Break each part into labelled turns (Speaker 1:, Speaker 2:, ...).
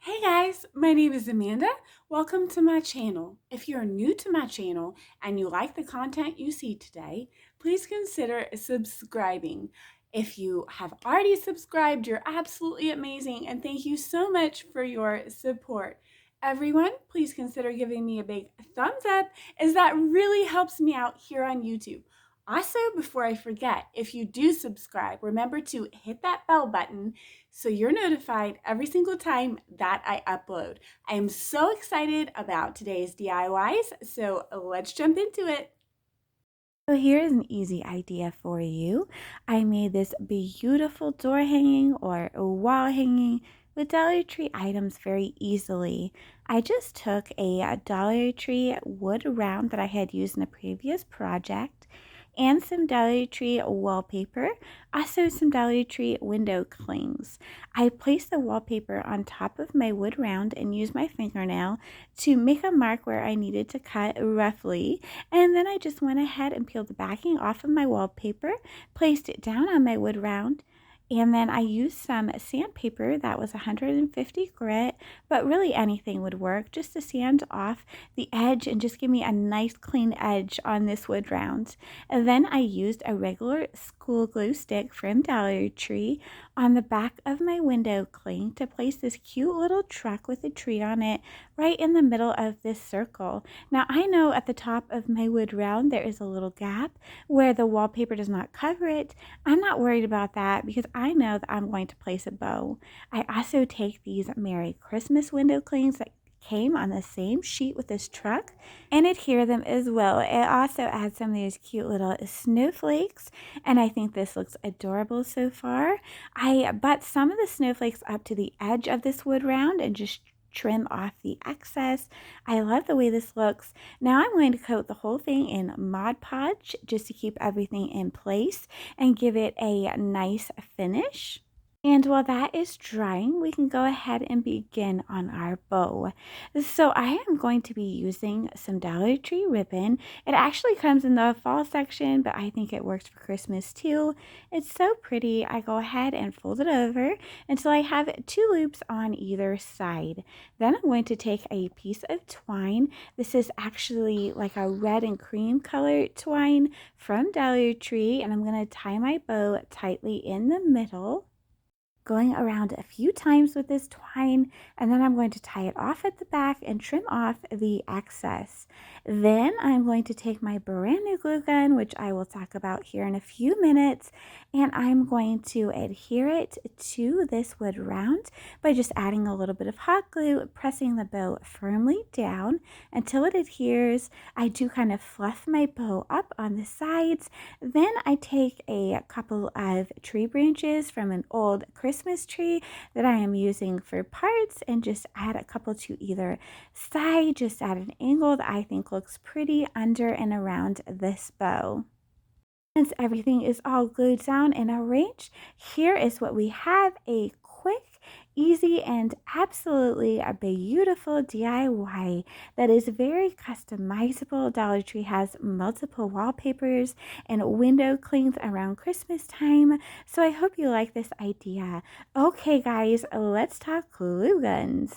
Speaker 1: Hey guys, my name is Amanda. Welcome to my channel. If you're new to my channel and you like the content you see today, please consider subscribing. If you have already subscribed, you're absolutely amazing and thank you so much for your support. Everyone, please consider giving me a big thumbs up as that really helps me out here on YouTube. Also, before I forget, if you do subscribe, remember to hit that bell button so you're notified every single time that I upload. I am so excited about today's DIYs, so let's jump into it.
Speaker 2: So here's an easy idea for you. I made this beautiful door hanging or a wall hanging with Dollar Tree items very easily. I just took a Dollar Tree wood round that I had used in a previous project and some Dollar Tree wallpaper, also some Dollar Tree window clings. I placed the wallpaper on top of my wood round and used my fingernail to make a mark where I needed to cut roughly, and then I just went ahead and peeled the backing off of my wallpaper, placed it down on my wood round, and then I used some sandpaper that was 150 grit, but really anything would work, just to sand off the edge and just give me a nice clean edge on this wood round. And then I used a regular school glue stick from Dollar Tree on the back of my window cling to place this cute little truck with a tree on it right in the middle of this circle. Now I know at the top of my wood round there is a little gap where the wallpaper does not cover it. I'm not worried about that because I know that I'm going to place a bow. I also take these Merry Christmas window clings that came on the same sheet with this truck and adhere them as well. It also adds some of these cute little snowflakes, and I think this looks adorable so far. I butt some of the snowflakes up to the edge of this wood round and just trim off the excess. I love the way this looks. Now I'm going to coat the whole thing in Mod Podge just to keep everything in place and give it a nice finish. And while that is drying, we can go ahead and begin on our bow. So I am going to be using some Dollar Tree ribbon. It actually comes in the fall section, but I think it works for Christmas too. It's so pretty. I go ahead and fold it over until I have two loops on either side. Then I'm going to take a piece of twine. This is actually like a red and cream colored twine from Dollar Tree, and I'm going to tie my bow tightly in the middle, going around a few times with this twine, and then I'm going to tie it off at the back and trim off the excess. Then I'm going to take my brand new glue gun, which I will talk about here in a few minutes, and I'm going to adhere it to this wood round by just adding a little bit of hot glue, pressing the bow firmly down until it adheres. I do kind of fluff my bow up on the sides. Then I take a couple of tree branches from an old Christmas tree that I am using for parts and just add a couple to either side, just at an angle that I think looks pretty under and around this bow. Once everything is all glued down and arranged, here is what we have: a quick, easy, and absolutely a beautiful DIY that is very customizable. Dollar Tree has multiple wallpapers and window clings around Christmas time, so I hope you like this idea. Okay guys, let's talk glue guns.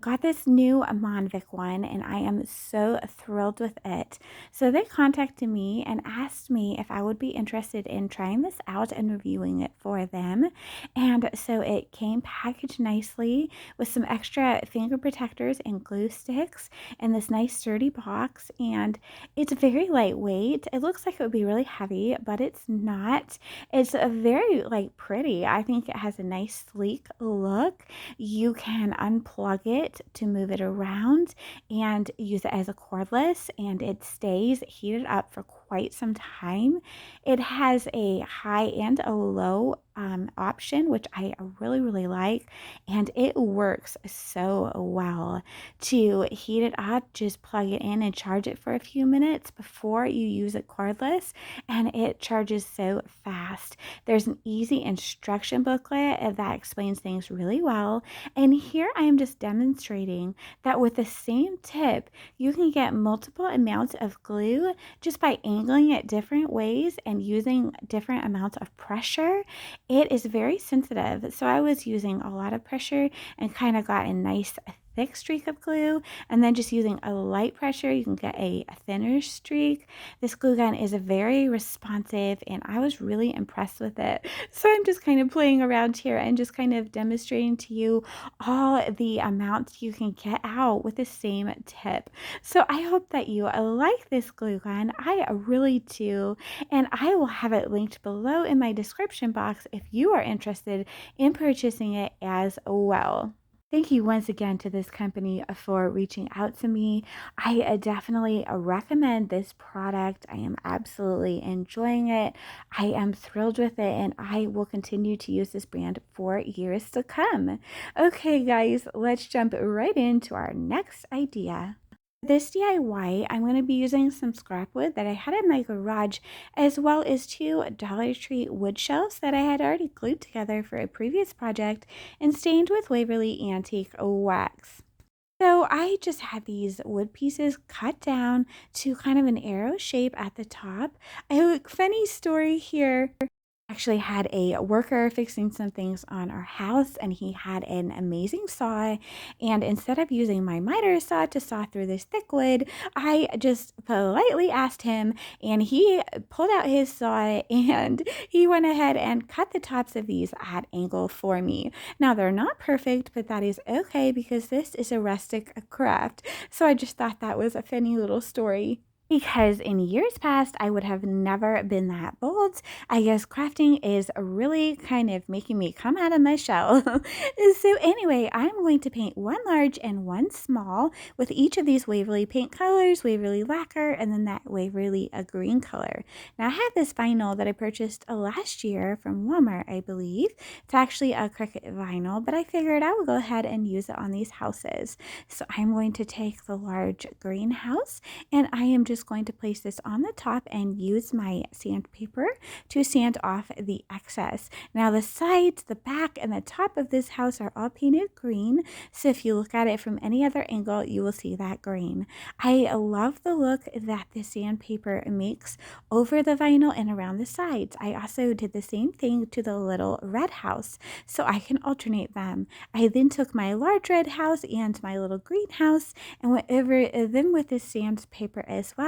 Speaker 2: Got this new Monvic one and I am so thrilled with it. So they contacted me and asked me if I would be interested in trying this out and reviewing it for them. And so it came packaged nicely with some extra finger protectors and glue sticks in this nice sturdy box, and it's very lightweight. It looks like it would be really heavy, but it's not. It's a very pretty. I think it has a nice sleek look. You can unplug it to move it around and use it as a cordless, and it stays heated up for quite some time. It has a high and a low option, which I really like, and it works so well. To heat it up, just plug it in and charge it for a few minutes before you use it cordless, and it charges so fast. There's an easy instruction booklet that explains things really well, and here I am just demonstrating that with the same tip, you can get multiple amounts of glue just by angling it different ways and using different amounts of pressure, it is very sensitive. So I was using a lot of pressure and kind of got a nice thick streak of glue, and then just using a light pressure you can get a thinner streak. This glue gun is very responsive and I was really impressed with it. So I'm just kind of playing around here and just kind of demonstrating to you all the amounts you can get out with the same tip. So I hope that you like this glue gun. I really do, and I will have it linked below in my description box if you are interested in purchasing it as well. Thank you once again to this company for reaching out to me. I definitely recommend this product. I am absolutely enjoying it. I am thrilled with it, and I will continue to use this brand for years to come. Okay, guys, let's jump right into our next idea. This DIY, I'm going to be using some scrap wood that I had in my garage, as well as two Dollar Tree wood shelves that I had already glued together for a previous project and stained with Waverly Antique wax. So I just had these wood pieces cut down to kind of an arrow shape at the top. A funny story here. Actually had a worker fixing some things on our house, and he had an amazing saw, and instead of using my miter saw to saw through this thick wood, I just politely asked him, and he pulled out his saw and he went ahead and cut the tops of these at angle for me. Now they're not perfect, but that is okay because this is a rustic craft. So I just thought that was a funny little story. Because in years past, I would have never been that bold. I guess crafting is really kind of making me come out of my shell. So anyway, I'm going to paint one large and one small with each of these Waverly paint colors, Waverly lacquer, and then that Waverly green color. Now I have this vinyl that I purchased last year from Walmart, I believe. It's actually a Cricut vinyl, but I figured I would go ahead and use it on these houses. So I'm going to take the large greenhouse, and I am just going to place this on the top and use my sandpaper to sand off the excess. Now the sides, the back, and the top of this house are all painted green, so if you look at it from any other angle, you will see that green. I love the look that the sandpaper makes over the vinyl and around the sides. I also did the same thing to the little red house, so I can alternate them. I then took my large red house and my little greenhouse and went over them with this sandpaper as well.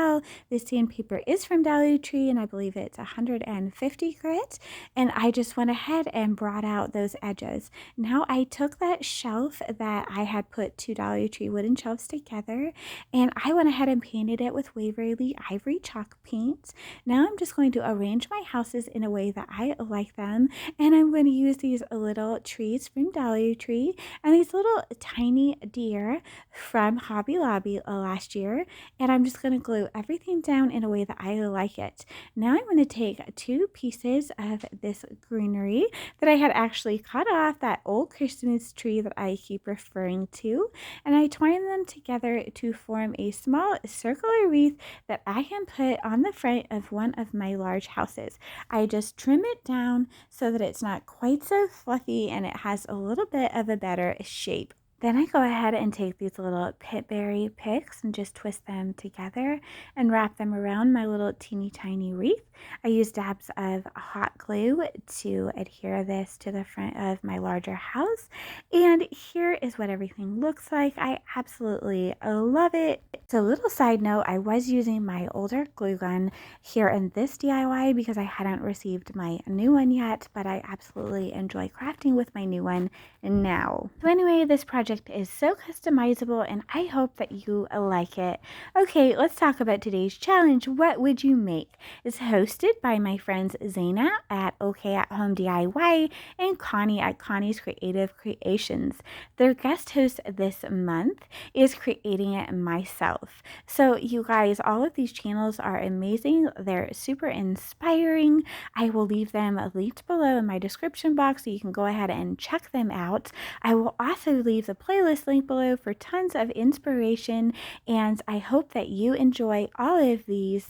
Speaker 2: This sandpaper is from Dollar Tree, and I believe it's 150 grit, and I just went ahead and brought out those edges. Now I took that shelf that I had put two Dollar Tree wooden shelves together, and I went ahead and painted it with Waverly Ivory chalk paint. Now I'm just going to arrange my houses in a way that I like them, and I'm going to use these little trees from Dollar Tree and these little tiny deer from Hobby Lobby last year, and I'm just going to glue everything down in a way that I like it. Now I'm going to take two pieces of this greenery that I had actually cut off that old Christmas tree that I keep referring to, and I twine them together to form a small circular wreath that I can put on the front of one of my large houses. I just trim it down so that it's not quite so fluffy and it has a little bit of a better shape. Then I go ahead and take these little pitberry picks and just twist them together and wrap them around my little teeny tiny wreath. I use dabs of hot glue to adhere this to the front of my larger house. And here is what everything looks like. I absolutely love it. So little side note, I was using my older glue gun here in this DIY because I hadn't received my new one yet, but I absolutely enjoy crafting with my new one now. So anyway, this project is so customizable and I hope that you like it. Okay, let's talk about today's challenge. What would you make? It's hosted by my friends Zaina at OK at Home DIY and Connie at Connie's Creative Creations. Their guest host this month is Creating It Myself. So you guys, all of these channels are amazing. They're super inspiring. I will leave them linked below in my description box so you can go ahead and check them out. I will also leave the playlist link below for tons of inspiration, and I hope that you enjoy all of these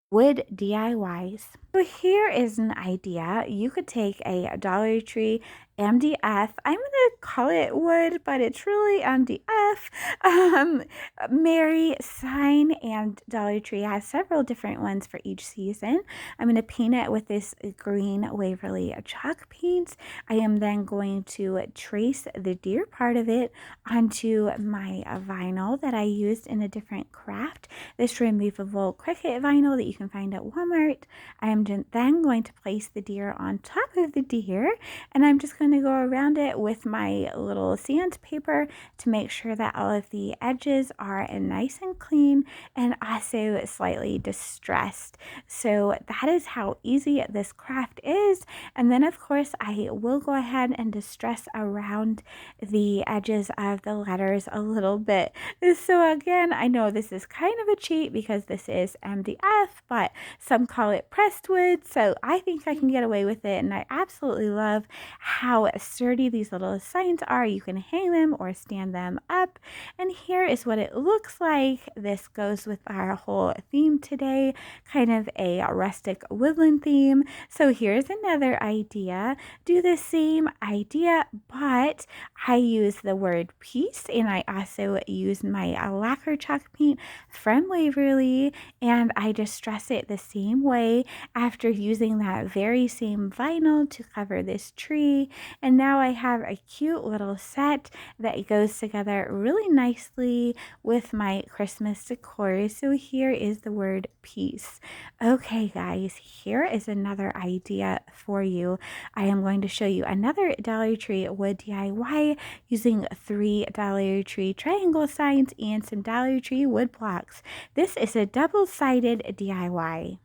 Speaker 2: wood DIYs. So here is an idea. You could take a Dollar Tree MDF. I'm going to call it wood, but it's really MDF. Um, Mary sign, and Dollar Tree has several different ones for each season. I'm going to paint it with this green Waverly chalk paint. I am then going to trace the deer part of it onto my vinyl that I used in a different craft. This removable Cricut vinyl that you can find at Walmart. I am then going to place the deer on top of the deer, and I'm just going to go around it with my little sandpaper to make sure that all of the edges are nice and clean and also slightly distressed. So that is how easy this craft is. And then of course I will go ahead and distress around the edges of the letters a little bit. So again, I know this is kind of a cheat because this is MDF, but some call it pressed wood, so I think I can get away with it. And I absolutely love how sturdy these little signs are. You can hang them or stand them up. And here is what it looks like. This goes with our whole theme today, kind of a rustic woodland theme. So here's another idea. Do the same idea, but I use the word peace, and I also use my lacquer chalk paint from Waverly, and I distress it the same way after using that very same vinyl to cover this tree. And now I have a cute little set that goes together really nicely with my Christmas decor. So here is the word peace. Okay guys, here is another idea for you. I am going to show you another Dollar Tree wood DIY using 3 Dollar Tree triangle signs and some Dollar Tree wood blocks. This is a double-sided DIY.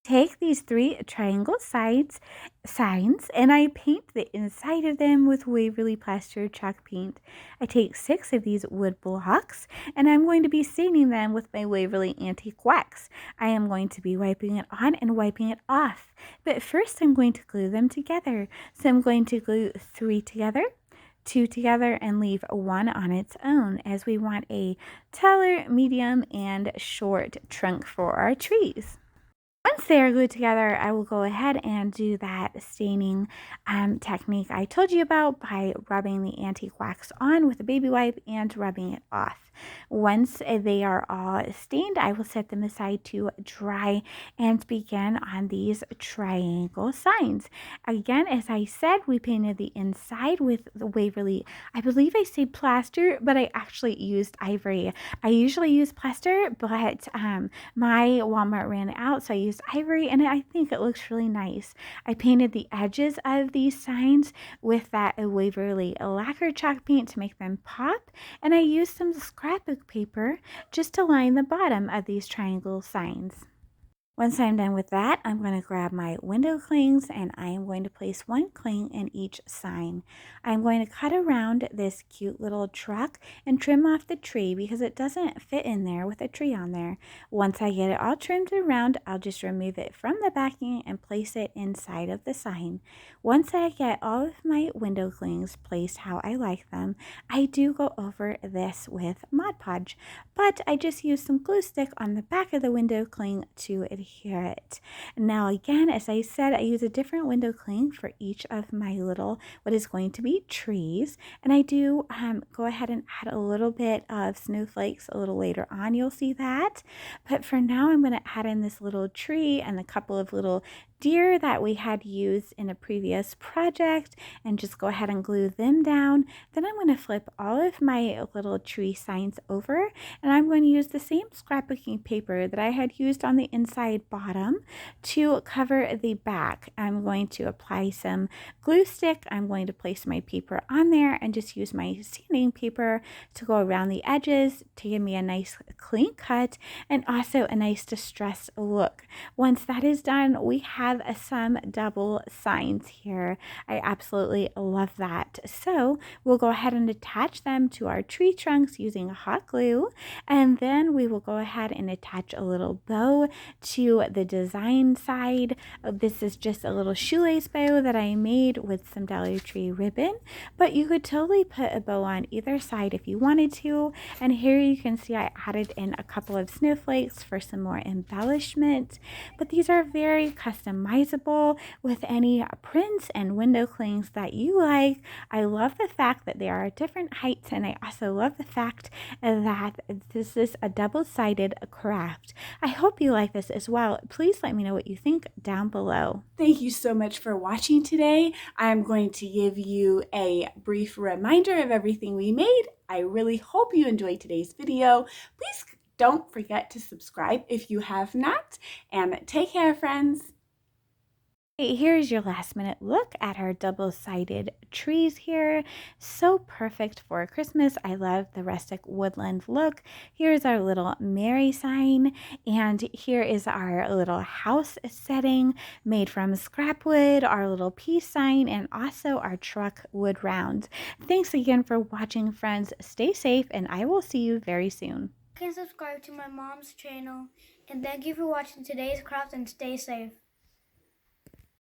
Speaker 2: Take these 3 triangle signs and I paint the inside of them with Waverly Plaster chalk paint. I take 6 of these wood blocks and I'm going to be staining them with my Waverly Antique Wax. I am going to be wiping it on and wiping it off. But first I'm going to glue them together. So I'm going to glue 3 together, 2 together, and leave 1 on its own, as we want a taller, medium, and short trunk for our trees. Once they are glued together, I will go ahead and do that staining technique I told you about by rubbing the antique wax on with a baby wipe and rubbing it off. Once they are all stained, I will set them aside to dry and begin on these triangle signs. Again, as I said, we painted the inside with the Waverly, I believe I say plaster, but I actually used ivory. I usually use plaster, but my Walmart ran out, so I used ivory, and I think it looks really nice. I painted the edges of these signs with that Waverly lacquer chalk paint to make them pop, and I used some scrapbook paper just to line the bottom of these triangle signs. Once I'm done with that, I'm going to grab my window clings and I am going to place 1 cling in each sign. I'm going to cut around this cute little truck and trim off the tree because it doesn't fit in there with a tree on there. Once I get it all trimmed around, I'll just remove it from the backing and place it inside of the sign. Once I get all of my window clings placed how I like them, I do go over this with Mod Podge, but I just use some glue stick on the back of the window cling to adhere it. Now again, as I said, I use a different window cling for each of my little, what is going to be trees, and I do go ahead and add a little bit of snowflakes a little later on, you'll see that. But for now, I'm going to add in this little tree and a couple of little deer that we had used in a previous project and just go ahead and glue them down. Then I'm going to flip all of my little tree signs over, and I'm going to use the same scrapbooking paper that I had used on the inside bottom to cover the back. I'm going to apply some glue stick. I'm going to place my paper on there and just use my sanding paper to go around the edges to give me a nice clean cut and also a nice distressed look. Once that is done, we have some double signs here. I absolutely love that. So we'll go ahead and attach them to our tree trunks using hot glue, and then we will go ahead and attach a little bow to the design side. This is just a little shoelace bow that I made with some Dollar Tree ribbon, but you could totally put a bow on either side if you wanted to. And here you can see I added in a couple of snowflakes for some more embellishment, but these are very custom customizable with any prints and window clings that you like. I love the fact that they are different heights, and I also love the fact that this is a double-sided craft. I hope you like this as well. Please let me know what you think down below.
Speaker 1: Thank you so much for watching today. I'm going to give you a brief reminder of everything we made. I really hope you enjoyed today's video. Please don't forget to subscribe if you have not, and take care, friends.
Speaker 2: Hey, here's your last minute look at our double-sided trees here. So perfect for Christmas. I love the rustic woodland look. Here's our little Mary sign, and here is our little house setting made from scrap wood, our little peace sign, and also our truck wood round. Thanks again for watching, friends. Stay safe, and I will see you very soon.
Speaker 3: You can subscribe to my mom's channel, and thank you for watching today's craft, and stay safe.